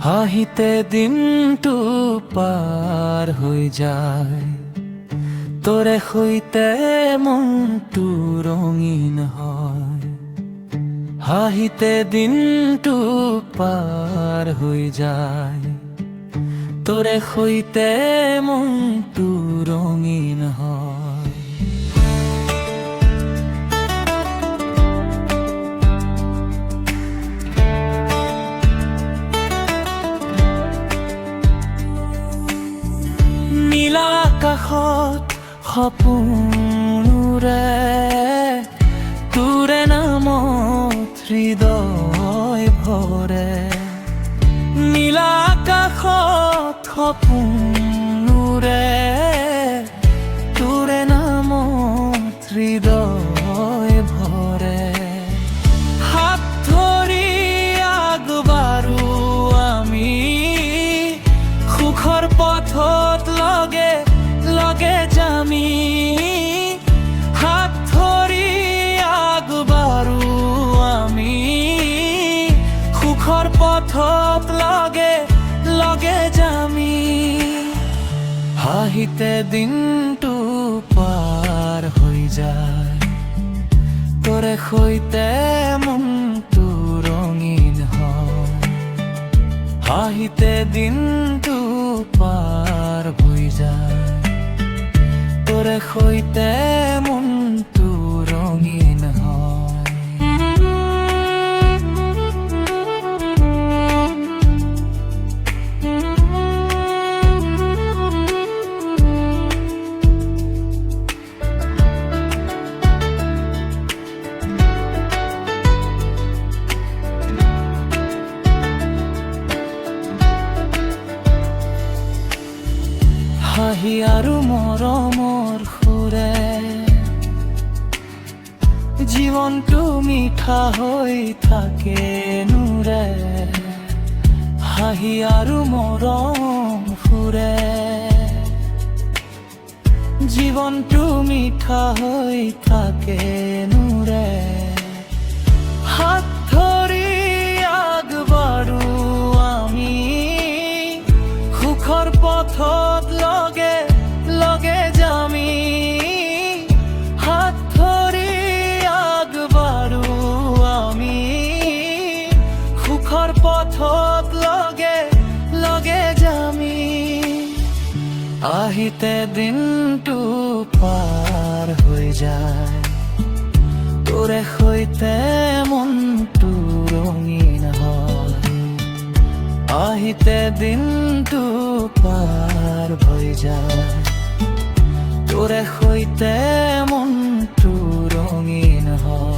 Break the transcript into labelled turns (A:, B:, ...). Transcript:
A: হাঁহিতে দিনটো পাৰ হৈ যায়, তোৰে সৈতে মনটো ৰঙীন হয়। হাঁহিতে দিনটো পাৰ হৈ যায়, তোৰে সৈতে মনটো ৰঙীন হয়। নীলা আকাশত সপোনৰে তোৰে নামত হৃদয় ভৰে। নীলা আকাশত সপোনৰে তোৰে নামত হৃদয় ভৰে। হাত ধৰি আগবাঢ়ো আমি সুখৰ পথত লগে লগে যামি। হাত ধৰি আগবাঢ়ো আমি সুখৰ পথত লগে লগে যামি। হাঁহিতে দিনটো পাৰ হৈ যায়, তোৰে সৈতে মনটো ৰঙীন হয়। হাঁহিতে দিনটো পাৰ হৈ যায়, তোৰে সৈতে মনটো ৰঙীন হয়। হাঁহি আৰু মৰমৰ সুৰে জীৱনটো মিঠা হৈ থাকে নুৰে। হাঁহি আৰু মৰম সুৰে জীৱনটো মিঠা হৈ থাকে নুৰে। হাত ধৰি আগবাঢ়ো আমি সুখৰ পথত লগে লগে যামি। হাত ধৰি আগবাঢ়ো আমি সুখৰ পথত লগে লগে যামি। আহিতে দিনটো পাৰ হৈ যায়, তোৰে সৈতে মনটো ৰঙীন হয়। আহিতে দিনটো পাৰ হৈ যায়, তোৰে সৈতে মনটো ৰঙীন হয়।